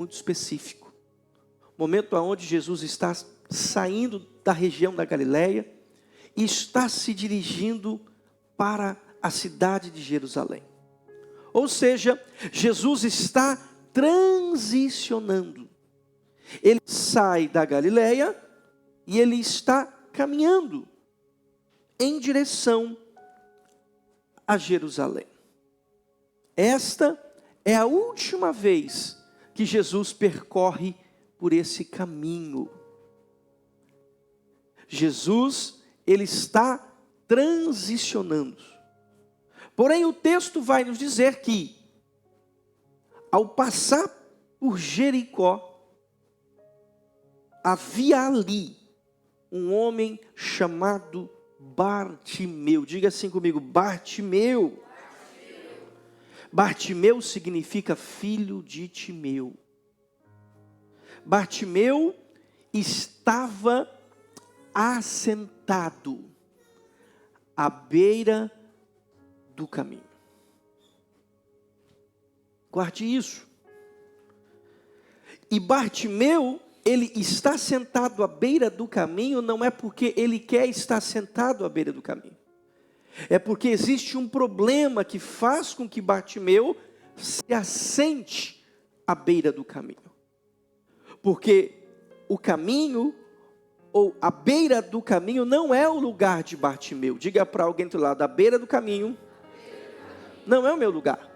muito específico. Momento onde Jesus está saindo da região da Galileia e está se dirigindo para a cidade de Jerusalém. Ou seja, Jesus está transicionando. Ele sai da Galileia e ele está caminhando em direção a Jerusalém. Esta é a última vez que Jesus percorre por esse caminho. Jesus, ele está transicionando. Porém, o texto vai nos dizer que, ao passar por Jericó, havia ali um homem chamado Bartimeu. Diga assim comigo, Bartimeu. Bartimeu significa filho de Timeu. Bartimeu estava assentado à beira do caminho. Guarde isso. E Bartimeu, ele está sentado à beira do caminho, não é porque ele quer estar sentado à beira do caminho. É porque existe um problema que faz com que Bartimeu se assente à beira do caminho. Porque o caminho, ou a beira do caminho, não é o lugar de Bartimeu. Diga para alguém do lado, a beira do caminho não é o meu lugar.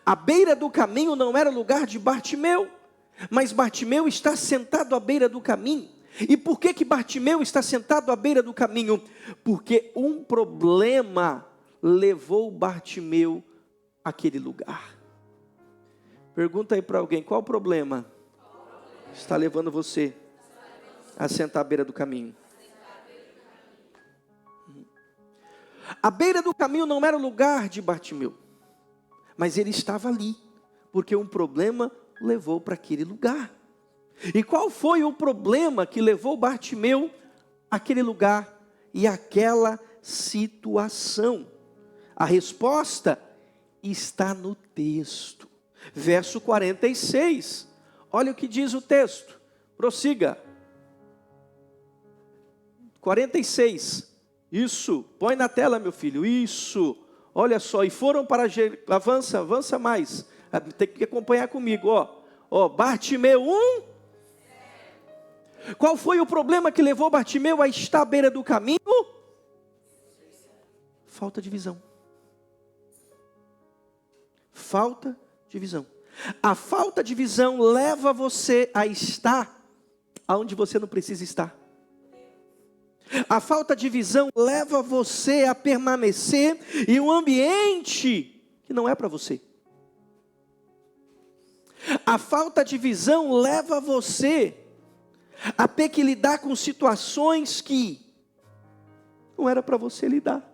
A beira do caminho não era o lugar de Bartimeu, mas Bartimeu está sentado à beira do caminho. E por que Bartimeu está sentado à beira do caminho? Porque um problema levou Bartimeu àquele lugar. Pergunta aí para alguém, qual o problema está levando você a sentar à beira do caminho? A beira do caminho não era o lugar de Bartimeu, mas ele estava ali, porque um problema levou para aquele lugar. E qual foi o problema que levou Bartimeu àquele lugar e àquela situação? A resposta está no texto. Verso 46. Olha o que diz o texto. Prossiga. 46. Isso. Põe na tela, meu filho. Isso. Olha só. E foram para... Avança mais. Tem que acompanhar comigo. Bartimeu 1. Qual foi o problema que levou Bartimeu a estar à beira do caminho? Falta de visão. Falta de visão. A falta de visão leva você a estar aonde você não precisa estar. A falta de visão leva você a permanecer em um ambiente que não é para você. A falta de visão leva você a ter que lidar com situações que não era para você lidar.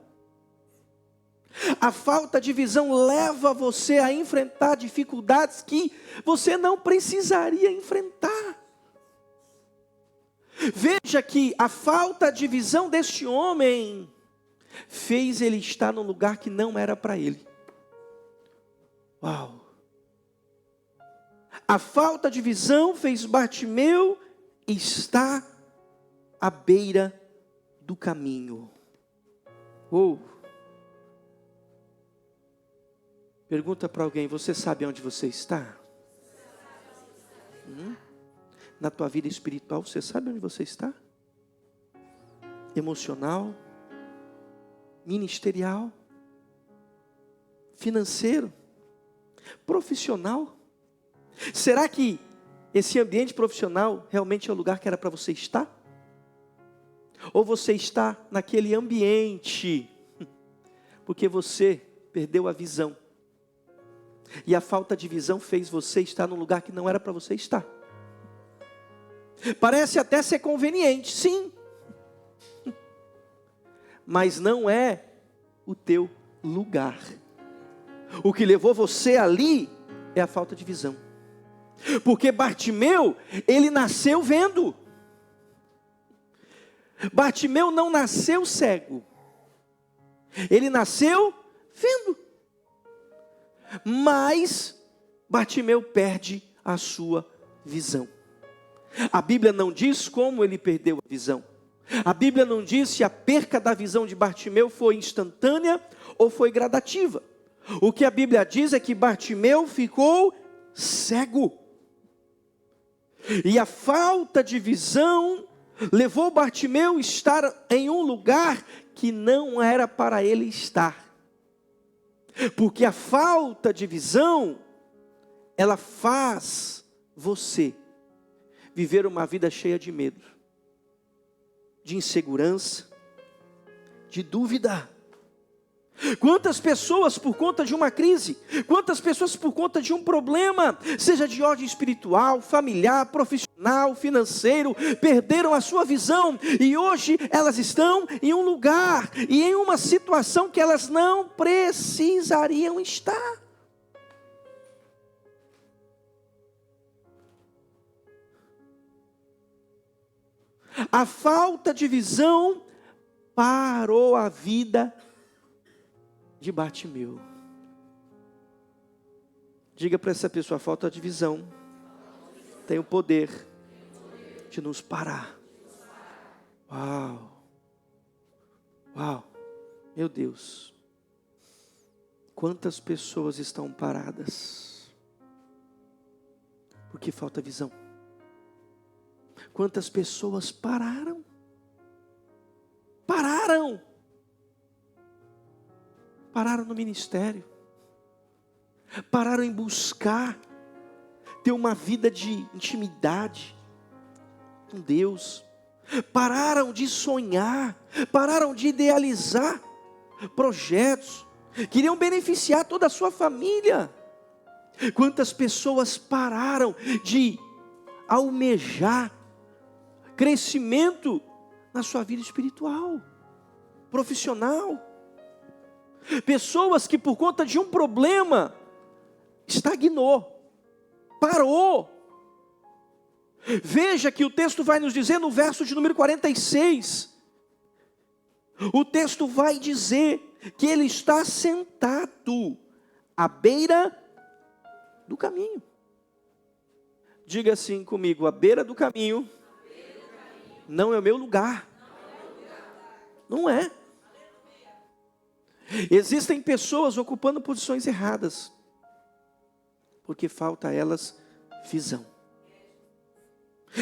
A falta de visão leva você a enfrentar dificuldades que você não precisaria enfrentar. Veja que a falta de visão deste homem fez ele estar num lugar que não era para ele. Uau! A falta de visão fez Bartimeu estar à beira do caminho. Pergunta para alguém, você sabe onde você está? Na tua vida espiritual, você sabe onde você está? Emocional, ministerial, financeiro, profissional. Será que esse ambiente profissional realmente é o lugar que era para você estar? Ou você está naquele ambiente porque você perdeu a visão? E a falta de visão fez você estar num lugar que não era para você estar. Parece até ser conveniente, sim. Mas não é o teu lugar. O que levou você ali é a falta de visão. Porque Bartimeu, ele nasceu vendo. Bartimeu não nasceu cego. Ele nasceu vendo. Mas Bartimeu perde a sua visão. A Bíblia não diz como ele perdeu a visão. A Bíblia não diz se a perca da visão de Bartimeu foi instantânea ou foi gradativa. O que a Bíblia diz é que Bartimeu ficou cego. E a falta de visão levou Bartimeu a estar em um lugar que não era para ele estar. Porque a falta de visão, ela faz você viver uma vida cheia de medo, de insegurança, de dúvida. Quantas pessoas por conta de uma crise, quantas pessoas por conta de um problema, seja de ordem espiritual, familiar, profissional, financeiro, perderam a sua visão e hoje elas estão em um lugar e em uma situação que elas não precisariam estar. A falta de visão parou a vida de Bartimeu. Diga para essa pessoa: a falta de visão tem o poder de nos parar. Uau! Uau! Meu Deus! Quantas pessoas estão paradas porque falta visão? Quantas pessoas pararam? Pararam no ministério, pararam em buscar ter uma vida de intimidade com Deus, pararam de sonhar, pararam de idealizar projetos, queriam beneficiar toda a sua família. Quantas pessoas pararam de almejar crescimento na sua vida espiritual, profissional. Pessoas que por conta de um problema estagnou, parou. Veja que o texto vai nos dizer no verso de número 46. O texto vai dizer que ele está sentado à beira do caminho. Diga assim comigo: à beira do caminho não é o meu lugar. Não é. Existem pessoas ocupando posições erradas, porque falta a elas visão.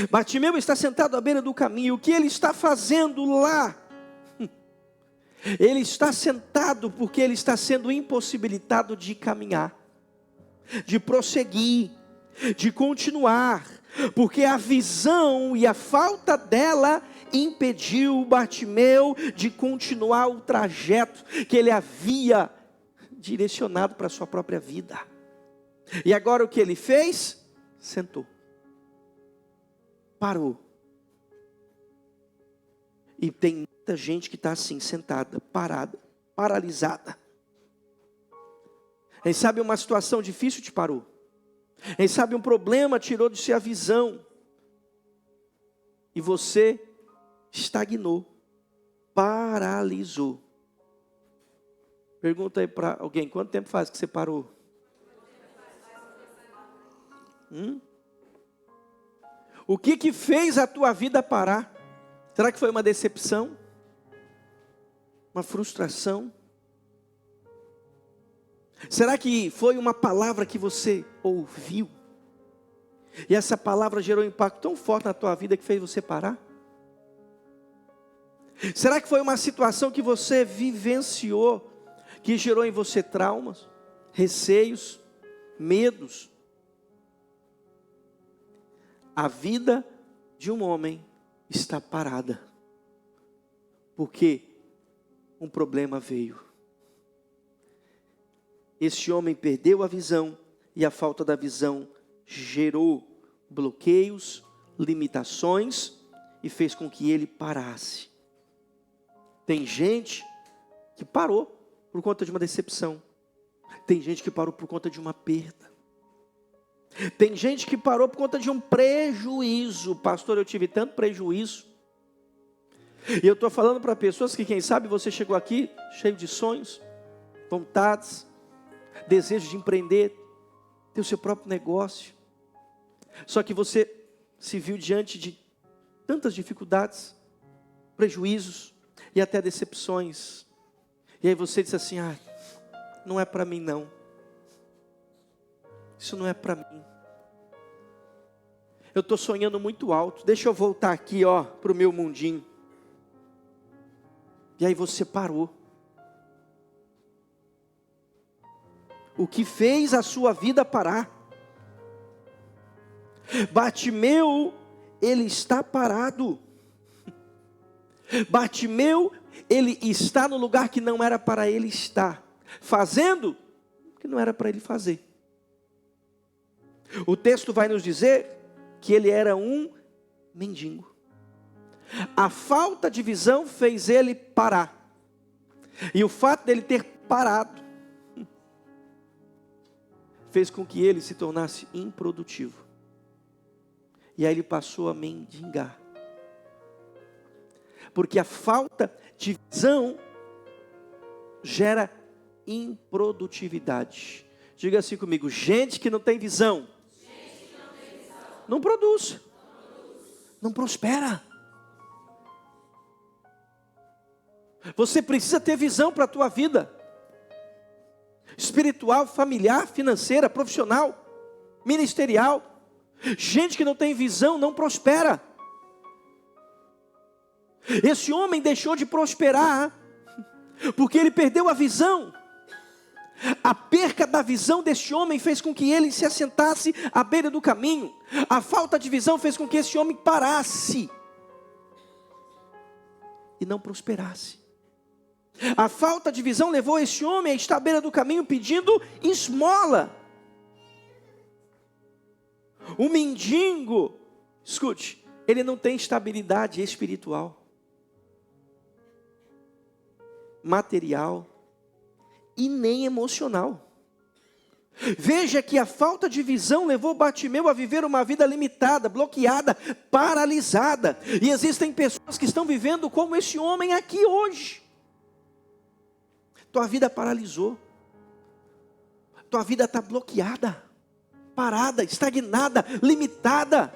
Bartimeu está sentado à beira do caminho. O que ele está fazendo lá? Ele está sentado porque ele está sendo impossibilitado de caminhar, de prosseguir, de continuar, porque a visão e a falta dela impediu Bartimeu de continuar o trajeto que ele havia direcionado para a sua própria vida. E agora o que ele fez? Sentou, parou. E tem muita gente que está assim, sentada, parada, paralisada. Quem sabe uma situação difícil te parou. Quem sabe um problema tirou de si a visão. E você estagnou, paralisou. Pergunta aí para alguém: quanto tempo faz que você parou? O que fez a tua vida parar? Será que foi uma decepção? Uma frustração? Será que foi uma palavra que você ouviu? E essa palavra gerou um impacto tão forte na tua vida que fez você parar? Será que foi uma situação que você vivenciou, que gerou em você traumas, receios, medos? A vida de um homem está parada, porque um problema veio. Este homem perdeu a visão, e a falta da visão gerou bloqueios, limitações, e fez com que ele parasse. Tem gente que parou por conta de uma decepção. Tem gente que parou por conta de uma perda. Tem gente que parou por conta de um prejuízo. Pastor, eu tive tanto prejuízo. E eu estou falando para pessoas que, quem sabe, você chegou aqui cheio de sonhos, vontades, desejo de empreender, ter o seu próprio negócio. Só que você se viu diante de tantas dificuldades, prejuízos e até decepções. E aí você disse assim: não é para mim não. Isso não é para mim. Eu estou sonhando muito alto. Deixa eu voltar aqui, para o meu mundinho. E aí você parou. O que fez a sua vida parar? Bartimeu, ele está parado. Bartimeu, ele está no lugar que não era para ele estar, fazendo o que não era para ele fazer. O texto vai nos dizer que ele era um mendigo. A falta de visão fez ele parar. E o fato dele ter parado fez com que ele se tornasse improdutivo. E aí ele passou a mendigar. Porque a falta de visão gera improdutividade. Diga assim comigo: gente que não tem visão, não produz, não prospera. Você precisa ter visão para a tua vida. Espiritual, familiar, financeira, profissional, ministerial. Gente que não tem visão não prospera. Esse homem deixou de prosperar porque ele perdeu a visão. A perca da visão deste homem fez com que ele se assentasse à beira do caminho. A falta de visão fez com que esse homem parasse e não prosperasse. A falta de visão levou esse homem a estar à beira do caminho pedindo esmola. O mendigo, escute, ele não tem estabilidade espiritual, material e nem emocional. Veja que a falta de visão levou Bartimeu a viver uma vida limitada, bloqueada, paralisada. E existem pessoas que estão vivendo como esse homem aqui hoje. Tua vida paralisou. Tua vida está bloqueada, parada, estagnada, limitada.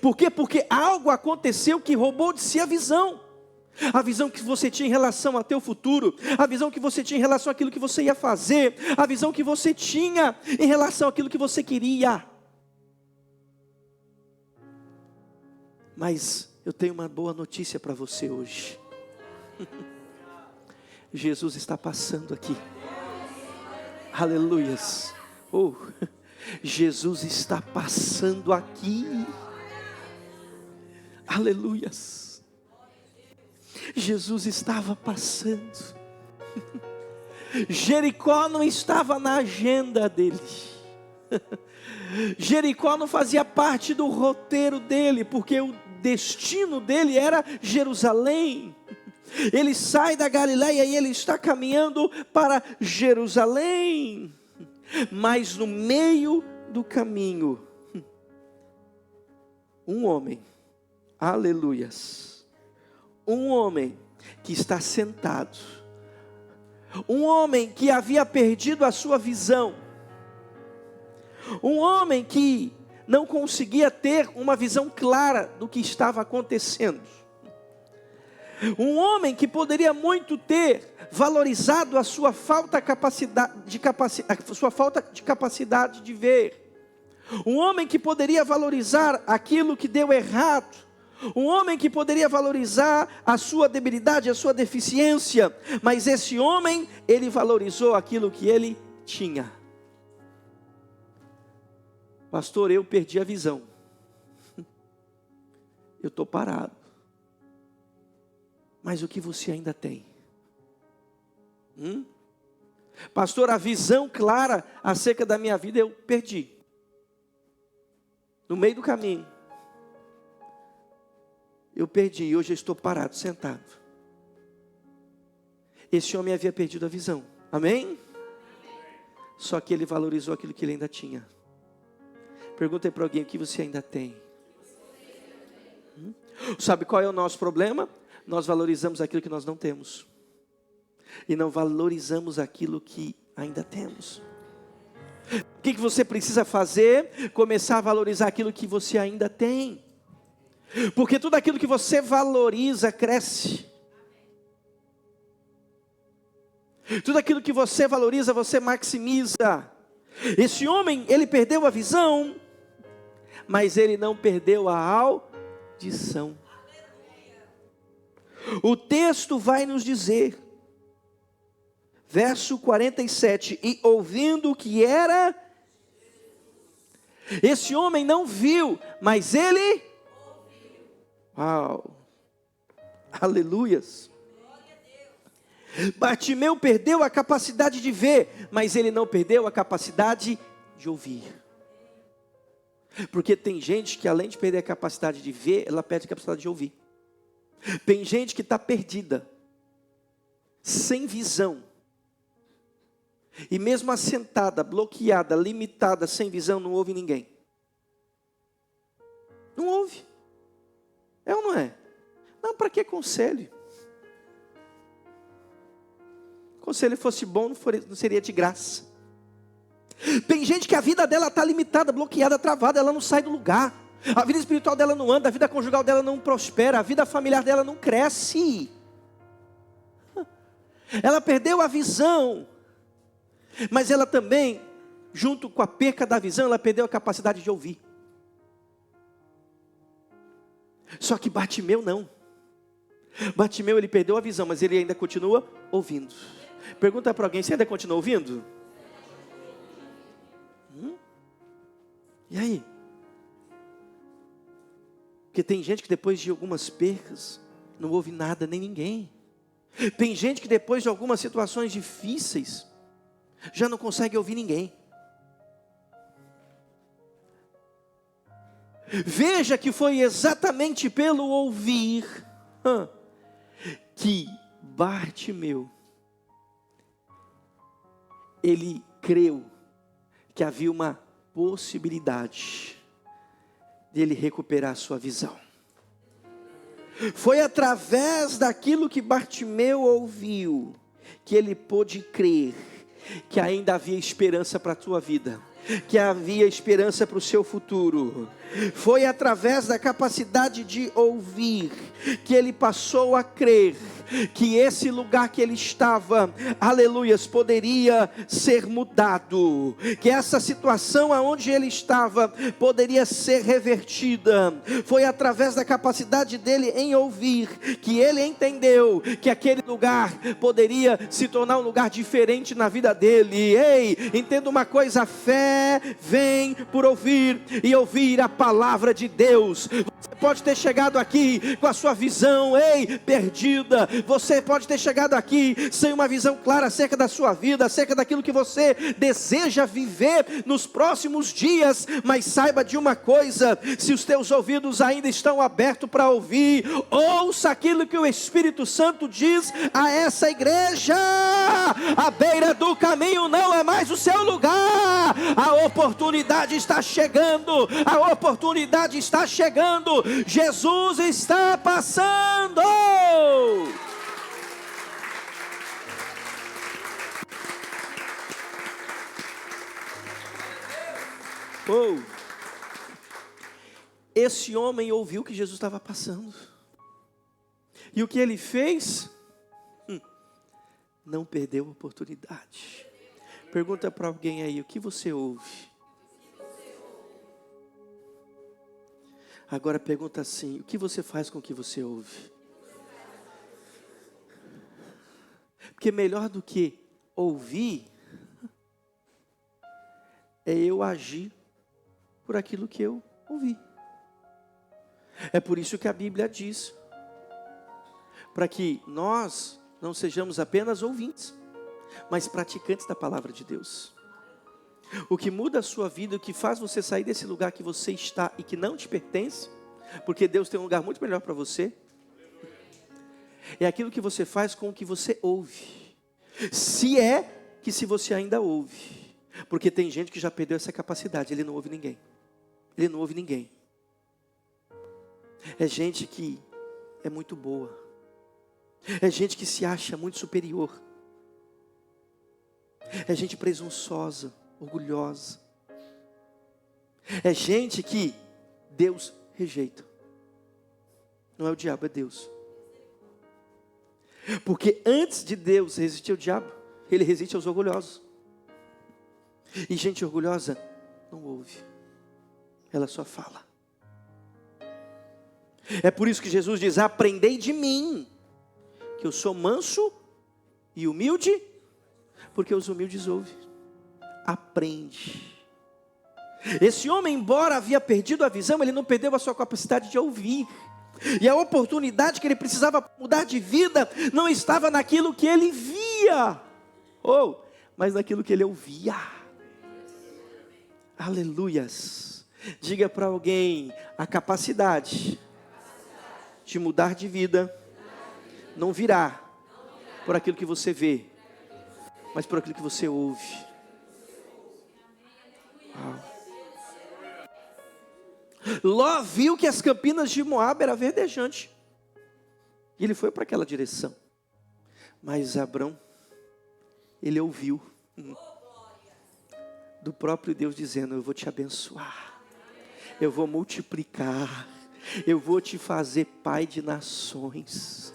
Por quê? Porque algo aconteceu que roubou de si a visão. A visão que você tinha em relação ao teu futuro, a visão que você tinha em relação àquilo que você ia fazer, a visão que você tinha em relação àquilo que você queria. Mas eu tenho uma boa notícia para você hoje. Jesus está passando aqui. Aleluias. Jesus está passando aqui. Aleluias. Jesus estava passando. Jericó não estava na agenda dele. Jericó não fazia parte do roteiro dele, porque o destino dele era Jerusalém. Ele sai da Galileia e ele está caminhando para Jerusalém. Mas no meio do caminho, um homem, aleluias, um homem que está sentado, um homem que havia perdido a sua visão, um homem que não conseguia ter uma visão clara do que estava acontecendo, um homem que poderia muito ter valorizado a sua falta de capacidade de ver, um homem que poderia valorizar aquilo que deu errado, um homem que poderia valorizar a sua debilidade, a sua deficiência, mas esse homem, ele valorizou aquilo que ele tinha. Pastor, eu perdi a visão, eu estou parado. Mas o que você ainda tem? Pastor, a visão clara acerca da minha vida eu perdi. No meio do caminho. Eu perdi e hoje eu estou parado, sentado. Esse homem havia perdido a visão. Amém? Só que ele valorizou aquilo que ele ainda tinha. Pergunta para alguém o que você ainda tem. Sabe qual é o nosso problema? Nós valorizamos aquilo que nós não temos. E não valorizamos aquilo que ainda temos. O que você precisa fazer? Começar a valorizar aquilo que você ainda tem. Porque tudo aquilo que você valoriza cresce. Tudo aquilo que você valoriza, você maximiza. Esse homem, ele perdeu a visão, mas ele não perdeu a audição. O texto vai nos dizer, verso 47, e ouvindo o que era, esse homem não viu, mas ele ouviu. Uau, aleluias. Bartimeu perdeu a capacidade de ver, mas ele não perdeu a capacidade de ouvir. Porque tem gente que além de perder a capacidade de ver, ela perde a capacidade de ouvir. Tem gente que está perdida, sem visão. E mesmo assentada, bloqueada, limitada, sem visão, não ouve ninguém. Não ouve. É ou não é? Não, para que conselho? Conselho fosse bom, não seria de graça. Tem gente que a vida dela está limitada, bloqueada, travada, ela não sai do lugar. A vida espiritual dela não anda, a vida conjugal dela não prospera, a vida familiar dela não cresce. Ela perdeu a visão, mas ela também, junto com a perca da visão, ela perdeu a capacidade de ouvir. Só que Bartimeu não. Bartimeu, ele perdeu a visão, mas ele ainda continua ouvindo. Pergunta para alguém, você ainda continua ouvindo? E aí? Porque tem gente que depois de algumas percas, não ouve nada nem ninguém. Tem gente que depois de algumas situações difíceis, já não consegue ouvir ninguém. Veja que foi exatamente pelo ouvir que Bartimeu, ele creu que havia uma possibilidade dele recuperar a sua visão. Foi através daquilo que Bartimeu ouviu que ele pôde crer que ainda havia esperança para a tua vida, que havia esperança para o seu futuro. Foi através da capacidade de ouvir que ele passou a crer que esse lugar que ele estava, aleluias, poderia ser mudado, que essa situação aonde ele estava poderia ser revertida. Foi através da capacidade dele em ouvir que ele entendeu que aquele lugar poderia se tornar um lugar diferente na vida dele. Ei, entenda uma coisa, a fé vem por ouvir e ouvir a palavra de Deus. Você pode ter chegado aqui com a sua visão, perdida. Você pode ter chegado aqui sem uma visão clara acerca da sua vida, acerca daquilo que você deseja viver nos próximos dias. Mas saiba de uma coisa, se os teus ouvidos ainda estão abertos para ouvir, ouça aquilo que o Espírito Santo diz a essa igreja. A beira do caminho não é mais o seu lugar. A oportunidade está chegando. A oportunidade está chegando. Jesus está passando. Esse homem ouviu que Jesus estava passando. E o que ele fez? Não perdeu a oportunidade. Pergunta para alguém aí, o que você ouve? Agora pergunta assim, o que você faz com o que você ouve? Porque melhor do que ouvir, é eu agir por aquilo que eu ouvi. É por isso que a Bíblia diz, para que nós não sejamos apenas ouvintes, mas praticantes da palavra de Deus. O que muda a sua vida, o que faz você sair desse lugar que você está e que não te pertence, porque Deus tem um lugar muito melhor para você, é aquilo que você faz com o que você ouve. Se você ainda ouve. Porque tem gente que já perdeu essa capacidade, ele não ouve ninguém. Ele não ouve ninguém. É gente que é muito boa. É gente que se acha muito superior. É gente presunçosa. orgulhosa. É gente que Deus rejeita. Não é o diabo, é Deus. Porque antes de Deus resistir ao diabo, Ele resiste aos orgulhosos. E gente orgulhosa não ouve, ela só fala. É por isso que Jesus diz: aprendei de mim, que eu sou manso e humilde, porque os humildes ouvem. Aprende. Esse homem, embora havia perdido a visão, ele não perdeu a sua capacidade de ouvir. E a oportunidade que ele precisava mudar de vida não estava naquilo que ele via, mas naquilo que ele ouvia. Aleluias. Diga para alguém: a capacidade de mudar de vida não virá por aquilo que você vê, mas por aquilo que você ouve. Ló viu que as campinas de Moabe eram verdejantes, e ele foi para aquela direção. Mas Abrão, ele ouviu do próprio Deus dizendo: eu vou te abençoar, eu vou multiplicar, eu vou te fazer pai de nações,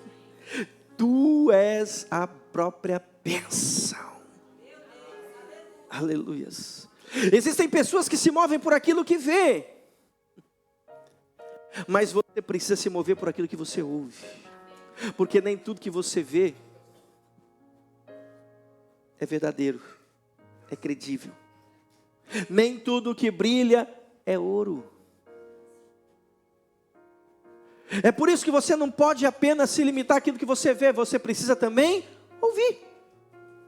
tu és a própria bênção. Aleluias. Existem pessoas que se movem por aquilo que vê, mas você precisa se mover por aquilo que você ouve, porque nem tudo que você vê é verdadeiro, é credível. Nem tudo que brilha é ouro. É por isso que você não pode apenas se limitar àquilo que você vê, você precisa também ouvir.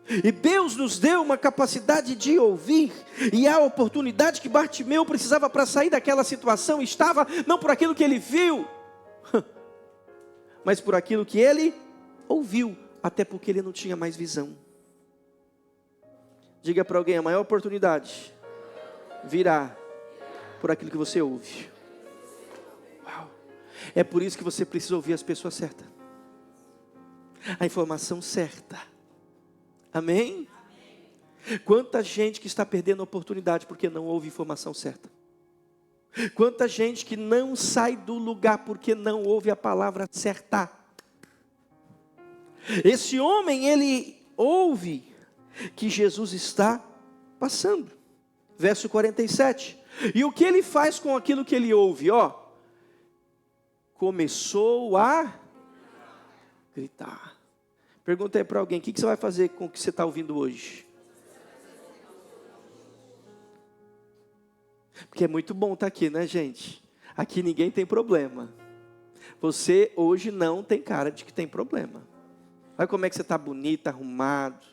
E Deus nos deu uma capacidade de ouvir, e a oportunidade que Bartimeu precisava para sair daquela situação estava não por aquilo que ele viu, mas por aquilo que ele ouviu, até porque ele não tinha mais visão. Diga para alguém: a maior oportunidade virá por aquilo que você ouve. Uau. É por isso que você precisa ouvir as pessoas certas, a informação certa. Amém? Amém? Quanta gente que está perdendo a oportunidade porque não ouve informação certa. Quanta gente que não sai do lugar porque não ouve a palavra certa. Esse homem, ele ouve que Jesus está passando. Verso 47. E o que ele faz com aquilo que ele ouve? Começou a gritar. Perguntei para alguém: o que você vai fazer com o que você está ouvindo hoje? Porque é muito bom estar aqui, né, gente? Aqui ninguém tem problema. Você hoje não tem cara de que tem problema. Olha como é que você está bonito, arrumado.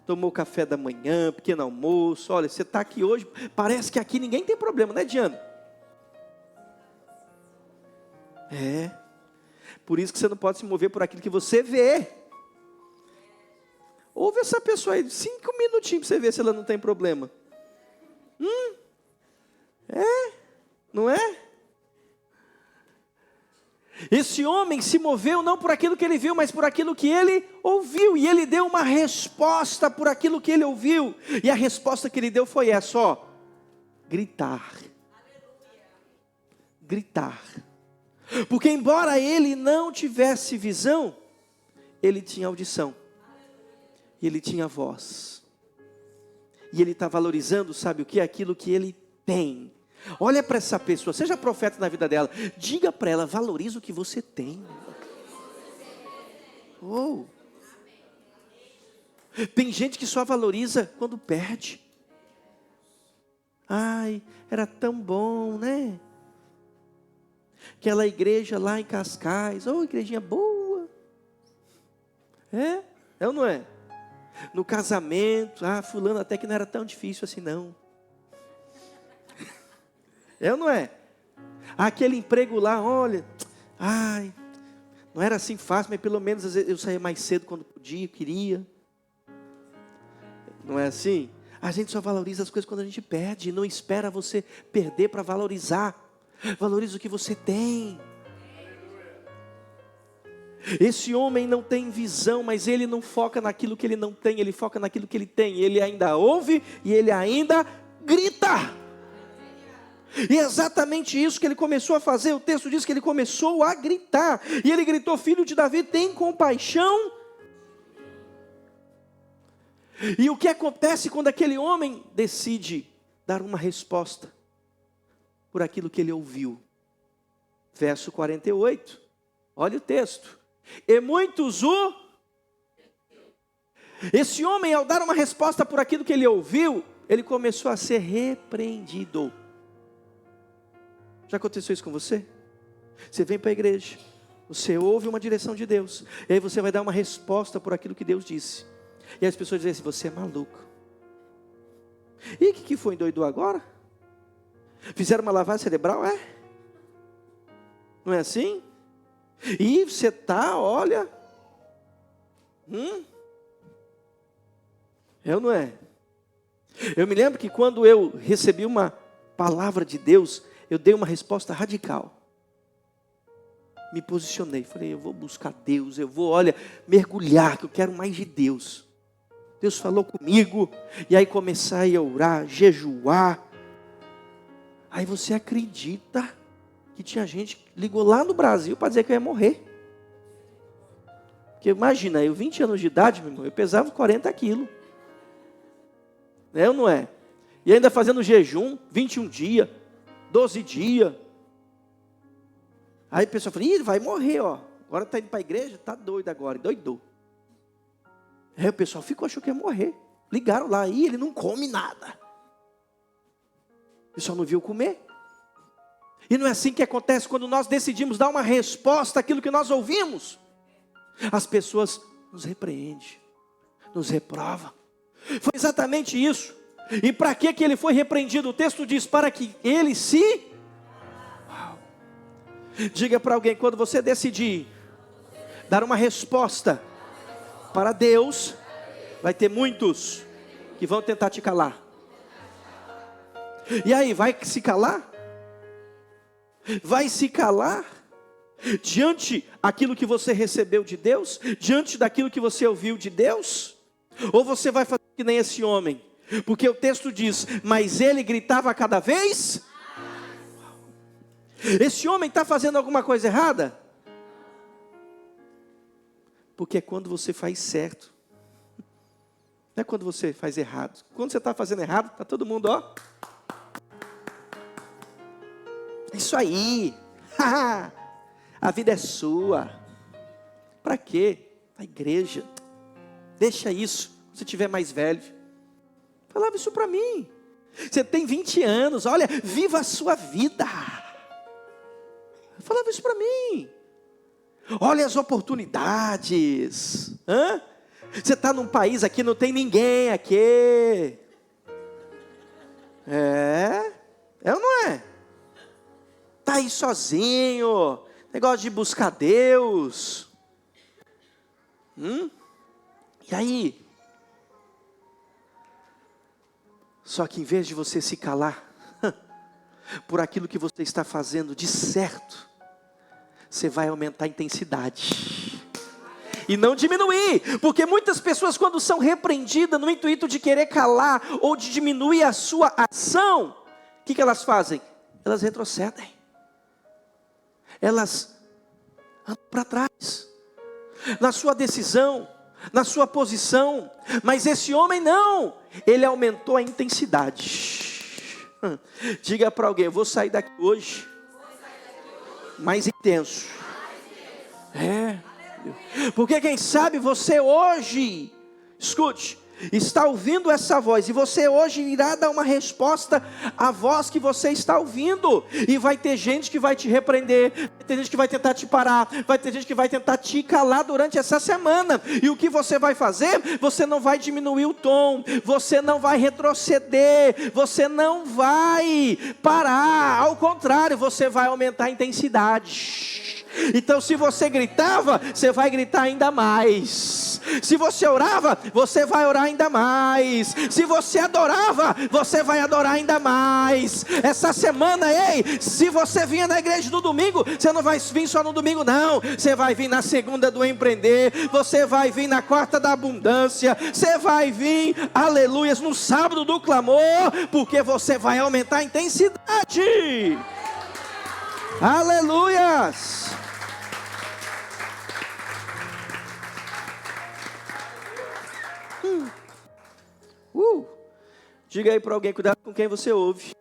Tomou café da manhã, pequeno almoço. Olha, você está aqui hoje, parece que aqui ninguém tem problema, né, Diana? Por isso que você não pode se mover por aquilo que você vê. Ouve essa pessoa aí, 5 minutinhos para você ver se ela não tem problema. Não é? Esse homem se moveu não por aquilo que ele viu, mas por aquilo que ele ouviu. E ele deu uma resposta por aquilo que ele ouviu. E a resposta que ele deu foi essa: gritar. Gritar. Porque embora ele não tivesse visão, ele tinha audição. E ele tinha voz. E ele está valorizando, sabe o que? Aquilo que ele tem. Olha para essa pessoa, seja profeta na vida dela. Diga para ela: valoriza o que você tem. Tem gente que só valoriza quando perde. Ai, era tão bom, né? Aquela igreja lá em Cascais, igrejinha boa. É ou não é? No casamento, fulano até que não era tão difícil assim não. É ou não é? Aquele emprego lá, olha, não era assim fácil, mas pelo menos às vezes eu saía mais cedo quando podia, queria. Não é assim? A gente só valoriza as coisas quando a gente perde, não espera você perder para valorizar. Valoriza o que você tem. Esse homem não tem visão, mas ele não foca naquilo que ele não tem, ele foca naquilo que ele tem. Ele ainda ouve e ele ainda grita. E é exatamente isso que ele começou a fazer. O texto diz que ele começou a gritar. E ele gritou: filho de Davi, tem compaixão. E o que acontece quando aquele homem decide dar uma resposta por aquilo que ele ouviu? Verso 48. Olha o texto. E muitos Esse homem, ao dar uma resposta por aquilo que ele ouviu, ele começou a ser repreendido. Já aconteceu isso com você? Você vem para a igreja, você ouve uma direção de Deus, e aí você vai dar uma resposta por aquilo que Deus disse. E as pessoas dizem assim: você é maluco. E o que foi, endoidou agora? Fizeram uma lavagem cerebral, é? Não é assim? E você está, olha, é ou não é? Eu me lembro que quando eu recebi uma palavra de Deus, eu dei uma resposta radical. Me posicionei, falei: eu vou buscar Deus, eu vou, olha, mergulhar, que eu quero mais de Deus. Deus falou comigo, e aí comecei a orar, jejuar. Aí você acredita que tinha gente que ligou lá no Brasil para dizer que eu ia morrer? Porque imagina, eu 20 anos de idade, meu irmão, eu pesava 40 quilos. É ou não é? E ainda fazendo jejum, 21 dias, 12 dias. Aí o pessoal fala: ih, vai morrer, ó. Agora está indo para a igreja, está doido agora, doidou. Aí o pessoal achou que ia morrer. Ligaram lá, e ele não come nada. O pessoal não viu comer. E não é assim que acontece quando nós decidimos dar uma resposta àquilo que nós ouvimos. As pessoas nos repreendem, nos reprovam. Foi exatamente isso. E para que ele foi repreendido? O texto diz: para que ele se... Diga para alguém: quando você decidir dar uma resposta para Deus, vai ter muitos que vão tentar te calar. E aí, vai se calar? Vai se calar diante aquilo que você recebeu de Deus, diante daquilo que você ouviu de Deus? Ou você vai fazer que nem esse homem? Porque o texto diz: mas ele gritava cada vez. Esse homem está fazendo alguma coisa errada? Porque é quando você faz certo, não é quando você faz errado. Quando você está fazendo errado, está todo mundo, ó, isso aí, a vida é sua. Para quê? A igreja, deixa isso, se tiver mais velho. Falava isso para mim. Você tem 20 anos, olha, viva a sua vida. Falava isso para mim. Olha as oportunidades. Você está num país aqui, não tem ninguém aqui. É ou não é? Está aí sozinho, negócio de buscar Deus. E aí? Só que em vez de você se calar por aquilo que você está fazendo de certo, você vai aumentar a intensidade e não diminuir. Porque muitas pessoas, quando são repreendidas no intuito de querer calar ou de diminuir a sua ação, o que elas fazem? Elas retrocedem. Elas andam para trás, na sua decisão, na sua posição. Mas esse homem não, ele aumentou a intensidade. Diga para alguém: eu vou sair daqui hoje mais intenso. Porque quem sabe você hoje, escute, está ouvindo essa voz, e você hoje irá dar uma resposta à voz que você está ouvindo. E vai ter gente que vai te repreender, vai ter gente que vai tentar te parar, vai ter gente que vai tentar te calar durante essa semana. E o que você vai fazer? Você não vai diminuir o tom, você não vai retroceder, você não vai parar. Ao contrário, você vai aumentar a intensidade. Então, se você gritava, você vai gritar ainda mais. Se você orava, você vai orar ainda mais. Se você adorava, você vai adorar ainda mais. Essa semana, ei, se você vinha na igreja no domingo, você não vai vir só no domingo, não. Você vai vir na segunda do empreender, você vai vir na quarta da abundância, você vai vir, aleluias, no sábado do clamor, porque você vai aumentar a intensidade. Aleluias. Diga aí para alguém, cuidado com quem você ouve.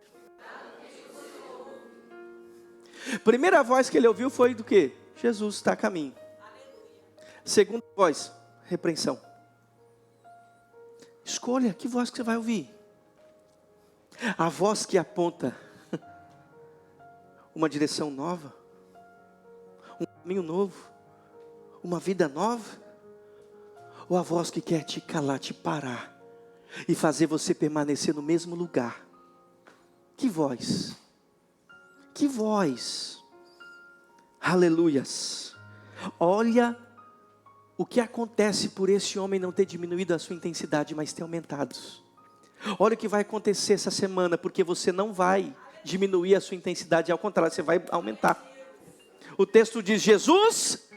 Primeira voz que ele ouviu foi do quê? Jesus está a caminho. Segunda voz, repreensão. Escolha que voz que você vai ouvir. A voz que aponta uma direção nova, um caminho novo, uma vida nova, ou a voz que quer te calar, te parar e fazer você permanecer no mesmo lugar? Que voz? Que voz? Aleluias. Olha o que acontece por esse homem não ter diminuído a sua intensidade, mas ter aumentado. Olha o que vai acontecer essa semana, porque você não vai diminuir a sua intensidade, ao contrário, você vai aumentar. O texto diz: Jesus,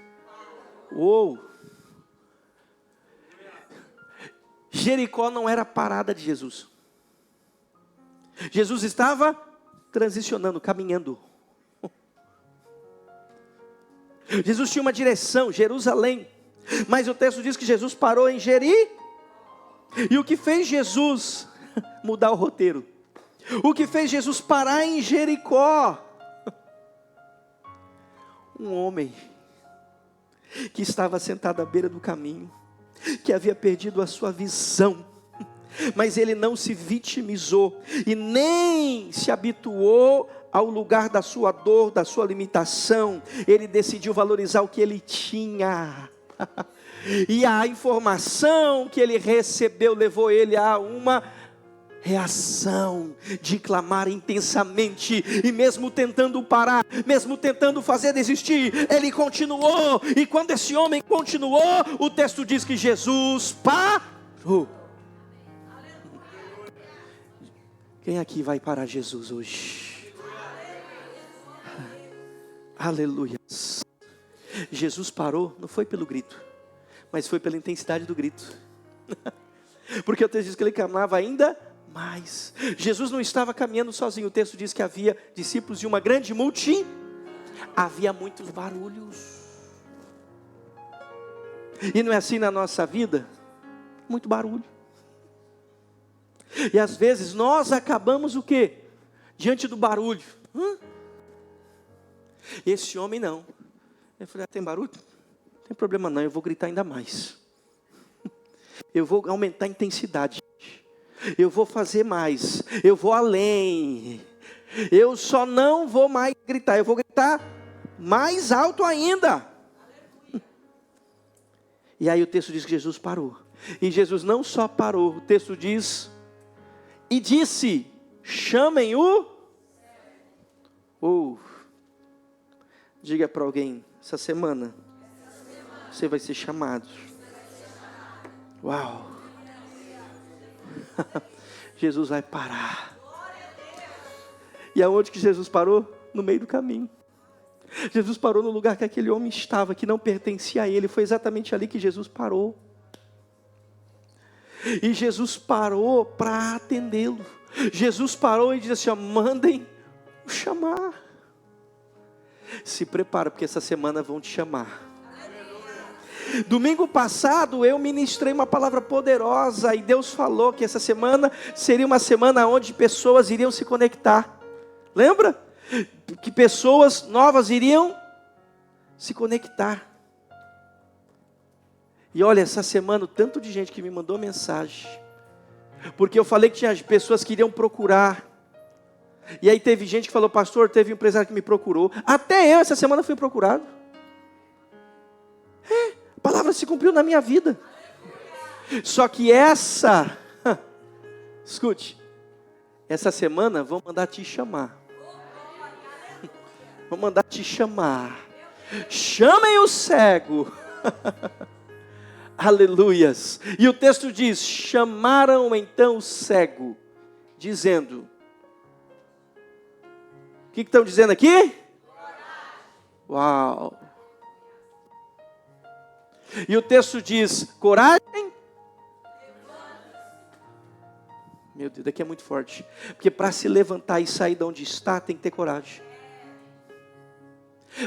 Jericó não era a parada de Jesus. Jesus estava transicionando, caminhando. Jesus tinha uma direção, Jerusalém. Mas o texto diz que Jesus parou em Jericó. E o que fez Jesus mudar o roteiro? O que fez Jesus parar em Jericó? Um homem que estava sentado à beira do caminho, que havia perdido a sua visão, mas ele não se vitimizou e nem se habituou ao lugar da sua dor, da sua limitação. Ele decidiu valorizar o que ele tinha. E a informação que ele recebeu levou ele a uma reação de clamar intensamente. E mesmo tentando parar, mesmo tentando fazer desistir, ele continuou. E quando esse homem continuou, o texto diz que Jesus parou. Quem aqui vai parar Jesus hoje? Aleluia. Jesus parou, não foi pelo grito, mas foi pela intensidade do grito. Porque o texto diz que ele clamava ainda mais. Jesus não estava caminhando sozinho. O texto diz que havia discípulos de uma grande multidão. Havia muitos barulhos. E não é assim na nossa vida? Muito barulho. E às vezes nós acabamos o quê? Diante do barulho. Esse homem não. Eu falei: tem barulho? Não tem problema não, eu vou gritar ainda mais. Eu vou aumentar a intensidade. Eu vou fazer mais. Eu vou além. Eu só não vou mais gritar. Eu vou gritar mais alto ainda. E aí o texto diz que Jesus parou. E Jesus não só parou. O texto diz: e disse: chamem o... Diga para alguém: essa semana você vai ser chamado. Uau. Jesus vai parar. E aonde que Jesus parou? No meio do caminho. Jesus parou no lugar que aquele homem estava, que não pertencia a ele. Foi exatamente ali que Jesus parou. E Jesus parou para atendê-lo. Jesus parou e disse assim: ó, mandem o chamar. Se prepara, porque essa semana vão te chamar. Domingo passado eu ministrei uma palavra poderosa e Deus falou que essa semana seria uma semana onde pessoas iriam se conectar. Lembra? Que pessoas novas iriam se conectar. E olha, essa semana o tanto de gente que me mandou mensagem, porque eu falei que tinha pessoas que iriam procurar. E aí teve gente que falou: pastor, teve um empresário que me procurou. Até eu essa semana fui procurado. A palavra se cumpriu na minha vida. Só que escute, essa semana vão mandar te chamar. Vão mandar te chamar. chamem o cego. Aleluias. E o texto diz, chamaram então o cego, dizendo, o que estão dizendo aqui? Uau. E o texto diz, coragem. Meu Deus, daqui é muito forte. Porque para se levantar e sair de onde está, tem que ter coragem.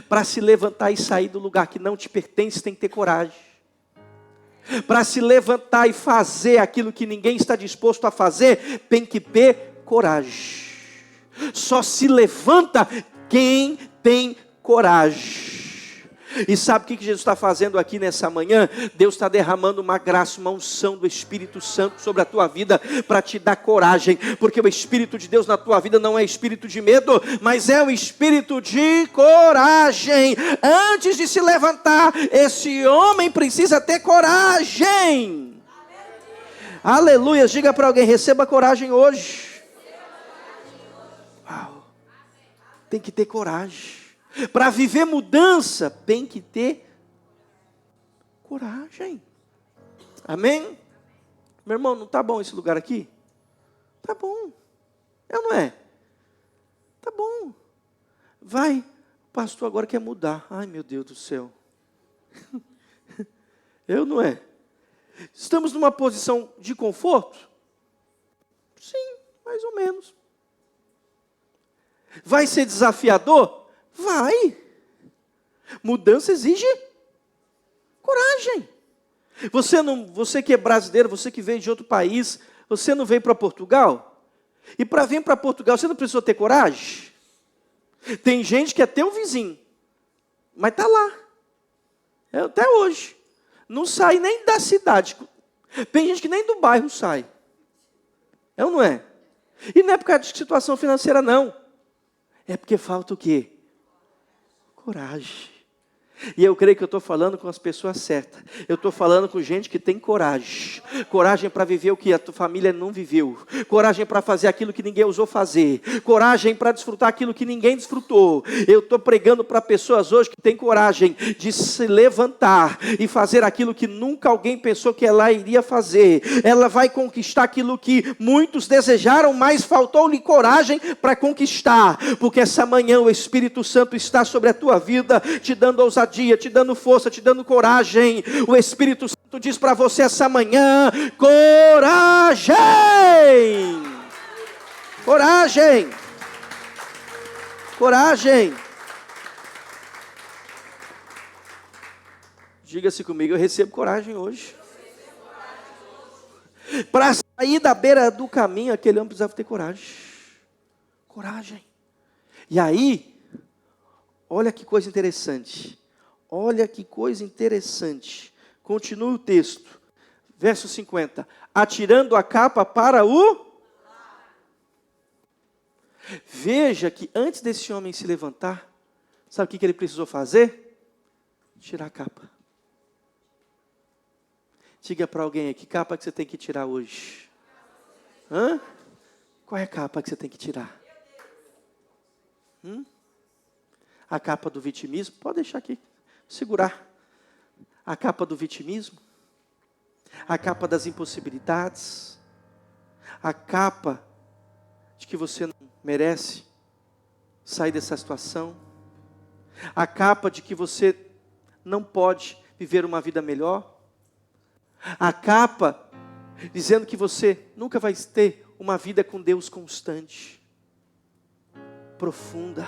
Para se levantar e sair do lugar que não te pertence, tem que ter coragem. Para se levantar e fazer aquilo que ninguém está disposto a fazer, tem que ter coragem. Só se levanta quem tem coragem. E sabe o que Jesus está fazendo aqui nessa manhã? Deus está derramando uma graça, uma unção do Espírito Santo sobre a tua vida, para te dar coragem, porque o Espírito de Deus na tua vida não é espírito de medo, mas é o espírito de coragem. Antes de se levantar, esse homem precisa ter coragem. Aleluia, diga para alguém, receba coragem hoje. Uau. Tem que ter coragem. Para viver mudança, tem que ter coragem. Amém? Meu irmão, não está bom esse lugar aqui? Tá bom. É ou não é? Tá bom. Vai, o pastor agora quer mudar. Ai, meu Deus do céu. Eu não é? Estamos numa posição de conforto? Sim, mais ou menos. Vai ser desafiador? Vai. Mudança exige coragem. Você que é brasileiro, você que veio de outro país, você não veio para Portugal? E para vir para Portugal, você não precisou ter coragem? Tem gente que é teu vizinho, mas está lá. Até hoje. Não sai nem da cidade. Tem gente que nem do bairro sai. É ou não é? E não é por causa de situação financeira, não. É porque falta o quê? Coragem. E eu creio que eu estou falando com as pessoas certas. Eu estou falando com gente que tem coragem. Coragem para viver o que a tua família não viveu. Coragem para fazer aquilo que ninguém ousou fazer. Coragem para desfrutar aquilo que ninguém desfrutou. Eu estou pregando para pessoas hoje que têm coragem de se levantar e fazer aquilo que nunca alguém pensou que ela iria fazer. Ela vai conquistar aquilo que muitos desejaram, mas faltou-lhe coragem para conquistar. Porque essa manhã o Espírito Santo está sobre a tua vida, te dando ousadia, te dando força, te dando coragem. O Espírito Santo diz para você essa manhã: coragem! Coragem! Coragem! Diga-se comigo, eu recebo coragem hoje. Para sair da beira do caminho, aquele homem precisava ter coragem. Coragem. E aí, olha que coisa interessante. Olha que coisa interessante. Continua o texto. Verso 50. Atirando a capa para o... Veja que antes desse homem se levantar, sabe o que ele precisou fazer? Tirar a capa. Diga para alguém aí, que capa que você tem que tirar hoje? Hã? Qual é a capa que você tem que tirar? A capa do vitimismo? Pode deixar aqui. Segurar. A capa do vitimismo. A capa das impossibilidades. A capa de que você não merece sair dessa situação. A capa de que você não pode viver uma vida melhor. A capa dizendo que você nunca vai ter uma vida com Deus constante, profunda.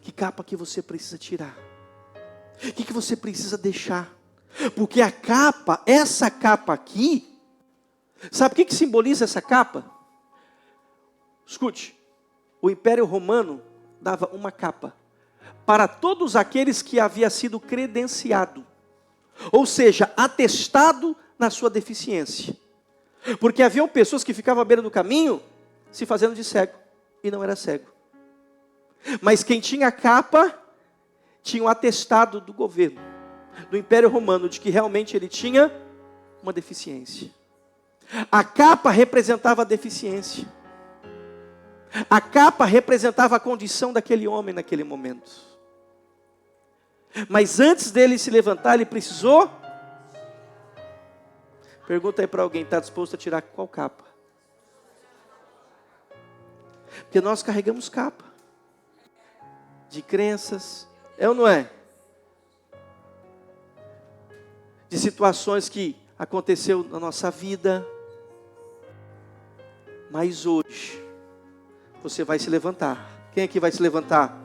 Que capa que você precisa tirar? O que você precisa deixar? Porque a capa, essa capa aqui, sabe o que simboliza essa capa? Escute, o Império Romano dava uma capa para todos aqueles que havia sido credenciado, ou seja, atestado na sua deficiência. Porque haviam pessoas que ficavam à beira do caminho se fazendo de cego, e não era cego. Mas quem tinha a capa, tinha um atestado do governo, do Império Romano, de que realmente ele tinha uma deficiência. A capa representava a deficiência. A capa representava a condição daquele homem naquele momento. Mas antes dele se levantar, ele precisou. Pergunta aí para alguém, está disposto a tirar qual capa? Porque nós carregamos capa de crenças, é ou não é? De situações que aconteceu na nossa vida. Mas hoje você vai se levantar. Quem aqui vai se levantar?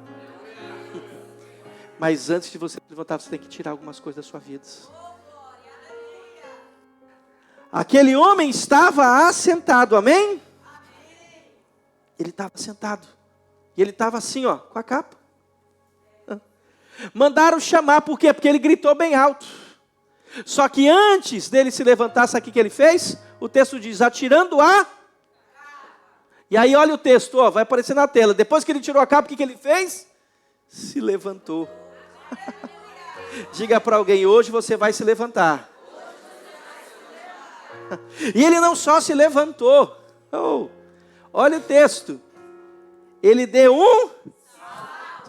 Mas antes de você se levantar, você tem que tirar algumas coisas da sua vida. Aquele homem estava assentado, amém? Ele estava sentado. E ele estava assim, ó, com a capa. Mandaram chamar, por quê? Porque ele gritou bem alto. Só que antes dele se levantar, sabe o que ele fez? O texto diz, atirando a... E aí olha o texto, ó, vai aparecer na tela. Depois que ele tirou a capa, o que ele fez? Se levantou. Diga para alguém, hoje você vai se levantar. E ele não só se levantou. Oh, olha o texto. Ele deu um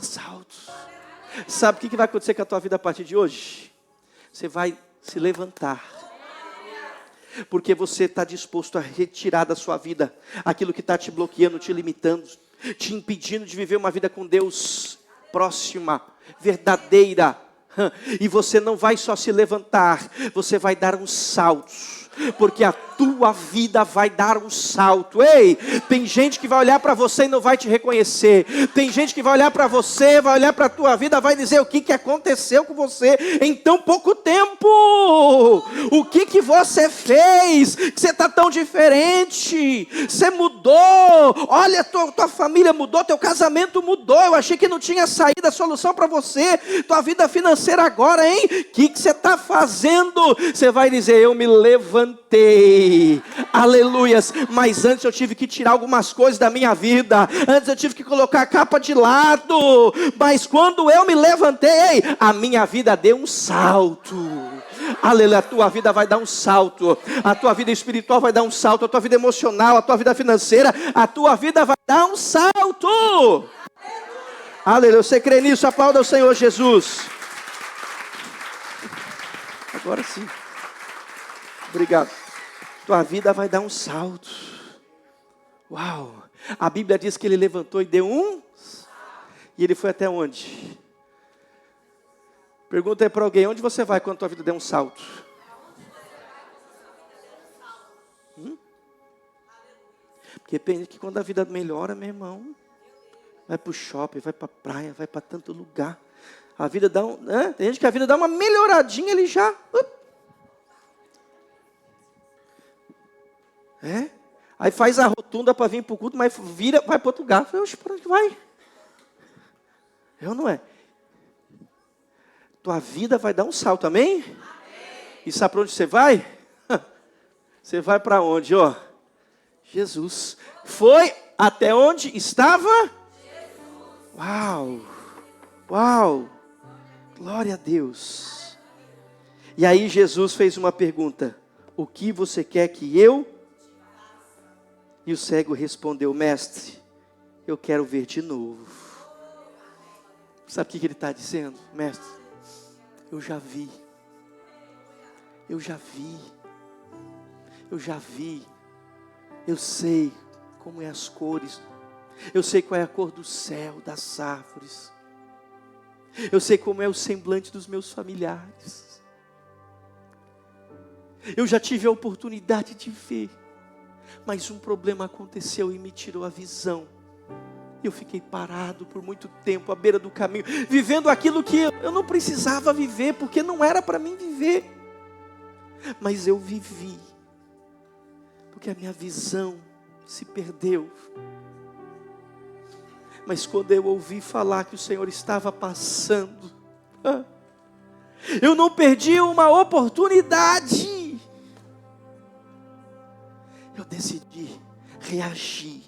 salto. Sabe o que vai acontecer com a tua vida a partir de hoje? Você vai se levantar. Porque você está disposto a retirar da sua vida aquilo que está te bloqueando, te limitando, te impedindo de viver uma vida com Deus próxima, verdadeira. E você não vai só se levantar, você vai dar uns saltos. Porque a tua vida vai dar um salto. Ei, tem gente que vai olhar para você e não vai te reconhecer. Tem gente que vai olhar para você, vai olhar para a tua vida, vai dizer o que aconteceu com você em tão pouco tempo. O que você fez? Que você está tão diferente. Você mudou. Olha, tua família mudou, teu casamento mudou. Eu achei que não tinha saída, solução para você. Tua vida financeira agora, hein? O que você está fazendo? Você vai dizer, eu me levantei. Aleluias, mas antes eu tive que tirar algumas coisas da minha vida, antes eu tive que colocar a capa de lado, mas quando eu me levantei, a minha vida deu um salto. Aleluia, a tua vida vai dar um salto, a tua vida espiritual vai dar um salto, a tua vida emocional, a tua vida financeira, a tua vida vai dar um salto. Aleluia, você crê nisso? Aplauda o Senhor Jesus. Agora sim. Obrigado. Tua vida vai dar um salto. Uau. A Bíblia diz que ele levantou e deu um. E ele foi até onde? Pergunta aí para alguém, onde você vai quando tua vida der um salto? Porque pensa que quando a vida melhora, meu irmão, vai para o shopping, vai para a praia, vai para tanto lugar. A vida dá um... Né? Tem gente que a vida dá uma melhoradinha, ele já... Aí faz a rotunda para vir para o culto, mas vira, vai para outro lugar. Eu falei, oxe, para onde vai? Eu não é. Tua vida vai dar um salto, amém? Amém. E sabe para onde você vai? Você vai para onde, ó? Jesus. Foi até onde estava? Jesus. Uau! Uau! Glória a Deus. E aí Jesus fez uma pergunta. O que você quer que eu... E o cego respondeu, mestre, eu quero ver de novo. Sabe o que ele está dizendo? Mestre, eu já vi. Eu já vi. Eu já vi. Eu sei como é as cores. Eu sei qual é a cor do céu, das árvores. Eu sei como é o semblante dos meus familiares. Eu já tive a oportunidade de ver. Mas um problema aconteceu e me tirou a visão. Eu fiquei parado por muito tempo à beira do caminho, vivendo aquilo que eu não precisava viver, porque não era para mim viver. Mas eu vivi, porque a minha visão se perdeu. Mas quando eu ouvi falar que o Senhor estava passando, eu não perdi uma oportunidade. Eu decidi reagir.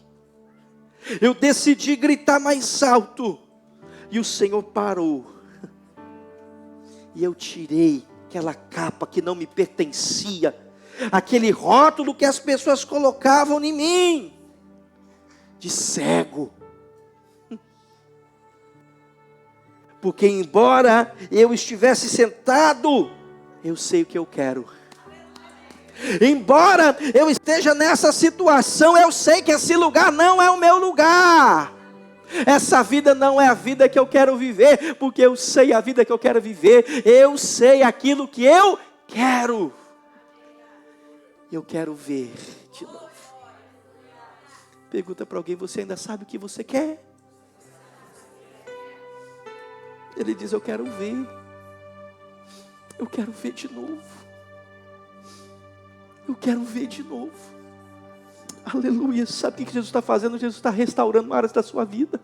Eu decidi gritar mais alto. E o Senhor parou. E eu tirei aquela capa que não me pertencia. Aquele rótulo que as pessoas colocavam em mim. De cego. Porque embora eu estivesse sentado, eu sei o que eu quero. Embora eu esteja nessa situação, eu sei que esse lugar não é o meu lugar. Essa vida não é a vida que eu quero viver, porque eu sei a vida que eu quero viver. Eu sei aquilo que eu quero. Eu quero ver de novo. Pergunta para alguém: você ainda sabe o que você quer? Ele diz: eu quero ver. Eu quero ver de novo. Eu quero ver de novo. Aleluia. Sabe o que Jesus está fazendo? Jesus está restaurando áreas da sua vida.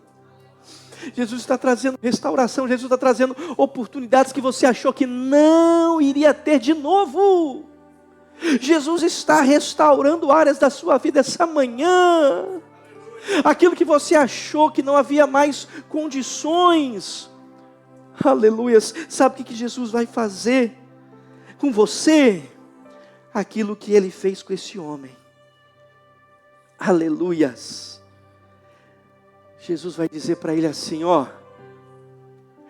Jesus está trazendo restauração. Jesus está trazendo oportunidades que você achou que não iria ter de novo. Jesus está restaurando áreas da sua vida essa manhã. Aquilo que você achou que não havia mais condições. Aleluias. Sabe o que Jesus vai fazer com você? Aquilo que Ele fez com esse homem. Aleluias. Jesus vai dizer para ele assim, ó.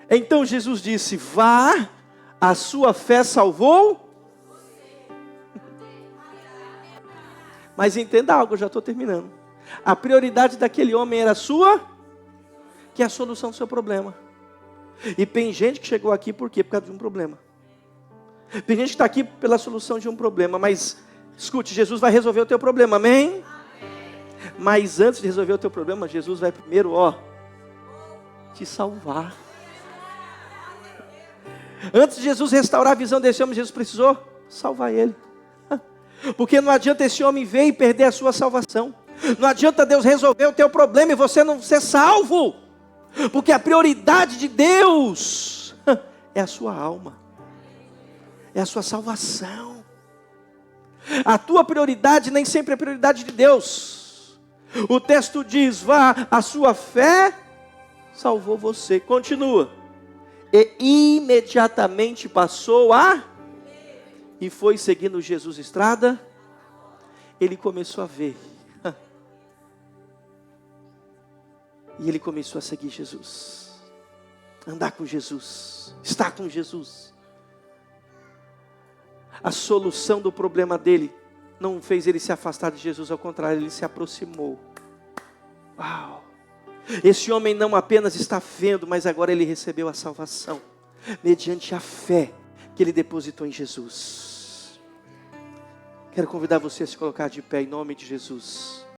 Então Jesus disse: vá, a sua fé salvou. Mas entenda algo, eu já estou terminando. A prioridade daquele homem era a sua, que é a solução do seu problema. E tem gente que chegou aqui por quê? Por causa de um problema. Tem gente que está aqui pela solução de um problema, mas escute, Jesus vai resolver o teu problema, amém? Mas antes de resolver o teu problema, Jesus vai primeiro, te salvar. Antes de Jesus restaurar a visão desse homem, Jesus precisou salvar ele. Porque não adianta esse homem ver e perder a sua salvação. Não adianta Deus resolver o teu problema e você não ser salvo. Porque a prioridade de Deus é a sua alma. É a sua salvação. A tua prioridade nem sempre é a prioridade de Deus. O texto diz: vá, a sua fé salvou você. Continua. E imediatamente passou e foi seguindo Jesus estrada. Ele começou a ver. E ele começou a seguir Jesus. Andar com Jesus. Estar com Jesus. A solução do problema dele não fez ele se afastar de Jesus, ao contrário, ele se aproximou. Uau! Esse homem não apenas está vendo, mas agora ele recebeu a salvação, mediante a fé que ele depositou em Jesus. Quero convidar você a se colocar de pé em nome de Jesus.